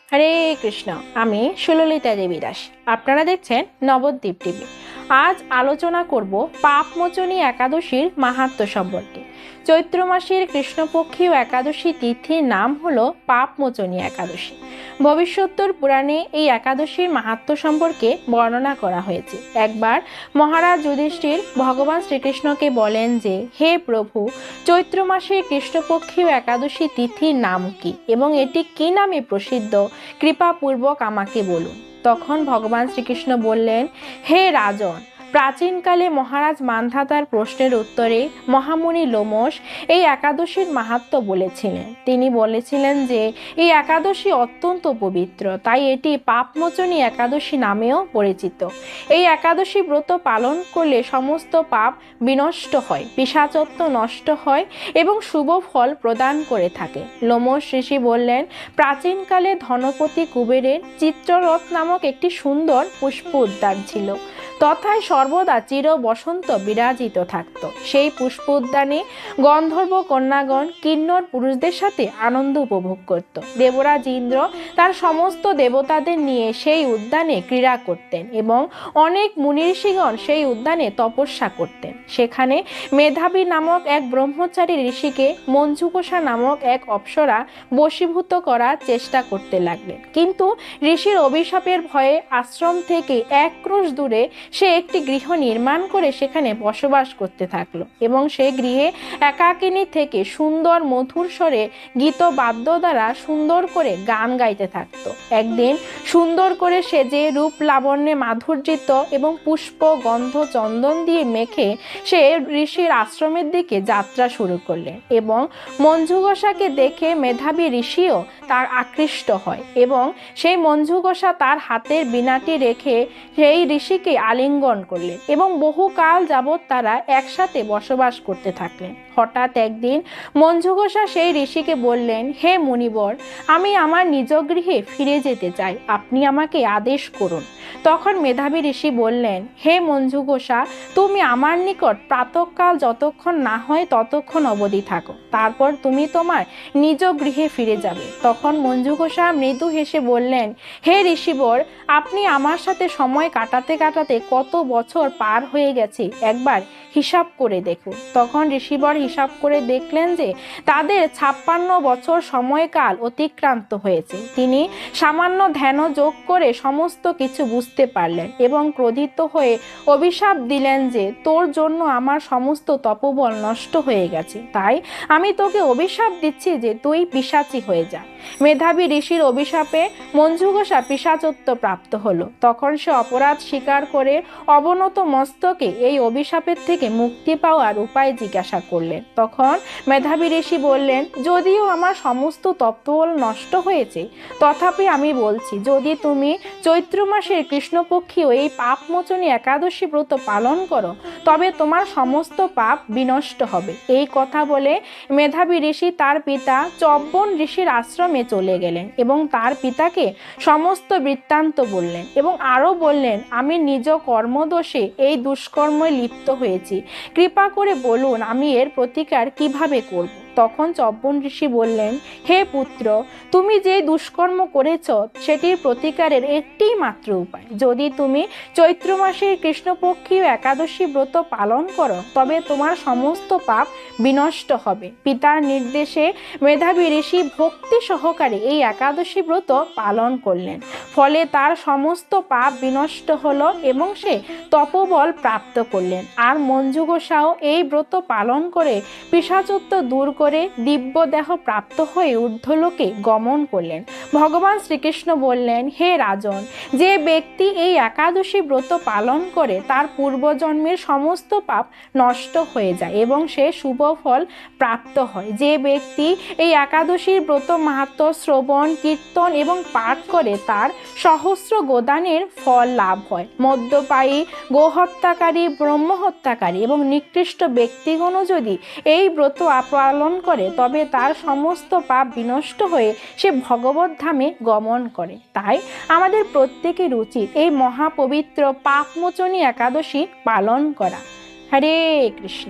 হরে কৃষ্ণ। আমি সুললিতা দেবী দাস। আপনারা দেখছেন নবদ্বীপ টিভি। আজ আলোচনা করব পাপমোচনী একাদশীর মাহাত্ম্য সম্পর্কে। চৈত্র মাসের কৃষ্ণপক্ষীয় একাদশী তিথির নাম হলো পাপমোচনী একাদশী। ভবিষ্যোত্তর পুরাণে এই একাদশীর মাহাত্ম্য সম্পর্কে বর্ণনা করা হয়েছে। একবার মহারাজ যুধিষ্ঠির ভগবান শ্রীকৃষ্ণকে বলেন যে, হে প্রভু, চৈত্র মাসের কৃষ্ণপক্ষীয় একাদশী তিথির নাম কি এবং এটি কি নামে প্রসিদ্ধ, কৃপাপূর্বক আমাকে বলুন। তখন ভগবান শ্রীকৃষ্ণ বললেন, হে রাজন, প্রাচীনকালে মহারাজ মান্ধাতার প্রশ্নের উত্তরে মহামুনি লোমশ এই একাদশীর মাহাত্ম্য বলেছিলেন। তিনি বলেছিলেন যে এই একাদশী অত্যন্ত পবিত্র, তাই এটি পাপমোচনী একাদশী নামেও পরিচিত। এই একাদশী ব্রত পালন করলে সমস্ত পাপ বিনষ্ট হয়, পিশাচত্ব নষ্ট হয় এবং শুভ ফল প্রদান করে থাকে। লোমশ ঋষি বললেন, প্রাচীনকালে ধনপতি কুবেরের চিত্ররথ নামক একটি সুন্দর পুষ্প উদ্যান ছিল, তথায় সর্বদা চির বসন্ত বিরাজিত থাকত। সেই পুষ্প উদ্যানে গন্ধর্ব কন্যাগণ কিন্নর পুরুষদের সাথে আনন্দ উপভোগ করত। দেবরাজ ইন্দ্র তার সমস্ত দেবতাদের নিয়ে সেই উদ্যানে ক্রীড়া করতেন এবং অনেক মুনি ঋষিগণ সেই উদ্যানে তপস্যা করতেন। সেখানে মেধাবী নামক এক ব্রহ্মচারী ঋষিকে মঞ্জুকোষা নামক এক অপ্সরা বশীভূত করার চেষ্টা করতে লাগলেন, কিন্তু ঋষির অভিশাপের ভয়ে আশ্রম থেকে এক ক্রোশ দূরে সে একটি গৃহ নির্মাণ করে সেখানে বসবাস করতে থাকলো এবং সে গৃহে একাকিনী থেকে সুন্দর মধুর স্বরে গীত বাদ্য দ্বারা সুন্দর করে গান গাইতে থাকতো। একদিন সুন্দর করে সেজে রূপ লাবণ্যে মাধুর্যিত এবং পুষ্প গন্ধ চন্দন দিয়ে মেখে সে ঋষির আশ্রমের দিকে যাত্রা শুরু করলেন এবং মঞ্জুগোসাকে দেখে মেধাবী ঋষিও তার আকৃষ্ট হয় এবং সেই মঞ্জুগোসা তার হাতের বীণাটি রেখে সেই ঋষিকে আলিঙ্গন করলেন এবং বহুকাল যাবৎ তারা একসাথে বসবাস করতে থাকলেন। হঠাৎ একদিন মঞ্জুগোসা সেই ঋষিকে বললেন, হে মুনিবর, আমি আমার নিজ গৃহে ফিরে যেতে চাই, আপনি আমাকে আদেশ করুন। তখন মেধাবী ঋষি বললেন, হে মঞ্জুগোসা, তুমি আমার নিকট প্রাতঃকাল যতক্ষণ না হয় ততক্ষণ অবধি থাকো, তারপর তুমি তোমার নিজ গৃহে ফিরে যাবে। তখন মঞ্জুগোসা মৃদু হেসে বললেন, হে ঋষিবর, আপনি আমার সাথে সময় কাটাতে কাটাতে কত বছর পার হয়ে গেছে একবার হিসাব করে দেখুন। তখন ঋষিবর হিসাব করে দেখলেন যে তাদের 56 বছর সময়কাল অতিক্রান্ত হয়েছে। তিনি সামান্য ধ্যান যোগ করে সমস্ত কিছু বুঝতে পারলেন এবং ক্রোধিত হয়ে অভিশাপ দিলেন যে, তোর জন্য আমার সমস্ত তপবল নষ্ট হয়ে গেছে, তাই আমি তোকে অভিশাপ দিচ্ছি যে তুই পিশাচী হয়ে যা। মেধাবী ঋষির অভিশাপে মঞ্জুগোসা পিশাচত্ব প্রাপ্ত হলো। তখন সে অপরাধ স্বীকার করে অবনত মস্তকে এই অভিশাপের থেকে মুক্তি পাওয়ার উপায় জিজ্ঞাসা করলেন। তখন মেধাবী ঋষি বললেন, যদিও আমার সমস্ত তপবল নষ্ট হয়েছে, তথাপি আমি বলছি, যদি তুমি চৈত্র মাসের কৃষ্ণপক্ষীয় এই পাপমোচনী একাদশী ব্রত পালন করো, তবে তোমার সমস্ত পাপ বিনষ্ট হবে। এই কথা বলে মেধাবী ঋষি তার পিতা চব্বন ঋষির আশ্রমে চলে গেলেন এবং তার পিতাকে সমস্ত বৃত্তান্ত বললেন এবং আরও বললেন, আমি নিজ কর্মদোষে এই দুষ্কর্মে লিপ্ত হয়েছি, কৃপা করে বলুন আমি এর প্রতিকার কিভাবে করব। তখন চব্বন ঋষি বললেন, হে পুত্র, তুমি যে দুষ্কর্ম করেছ সেটির প্রতিকারের একটি মাত্র উপায়। যদি তুমি চৈত্র মাসের কৃষ্ণপক্ষীয় একাদশী ব্রত পালন করো, তবে তোমার সমস্ত পাপ বিনষ্ট হবে। পিতার নির্দেশে মেধাবী ঋষি ভক্তি সহকারে এই একাদশী ব্রত পালন করলেন। ফলে তার সমস্ত পাপ বিনষ্ট হলো এবং সে তপবল প্রাপ্ত করলেন। আর মঞ্জুগোসাও এই ব্রত পালন করে পিশাচত্ব দূর করে দিব্য দেহ প্রাপ্ত হয়ে ঊর্ধ্বলোকে গমন করলেন। ভগবান শ্রীকৃষ্ণ বললেন, হে রাজন, যে ব্যক্তি এই একাদশী ব্রত পালন করে তার পূর্বজন্মের সমস্ত পাপ নষ্ট হয়ে যায় এবং সে শুভ ফল প্রাপ্ত হয়। যে ব্যক্তি এই একাদশীর ব্রত মাহাত্ম্য শ্রবণ কীর্তন এবং পাঠ করে তার সহস্র গোদানের ফল লাভ হয়। মদ্যপায়ী, গোহত্যাকারী, ব্রহ্মহত্যাকারী এবং নিকৃষ্ট ব্যক্তিগণও যদি এই ব্রত পালন করে, তবে তার সমস্ত পাপ বিনষ্ট হয়ে সে ভগবত ধামে গমন করে। তাই আমাদের প্রত্যেকের উচিত এই মহাপবিত্র পাপমোচনী একাদশী পালন করা। হরে কৃষ্ণ।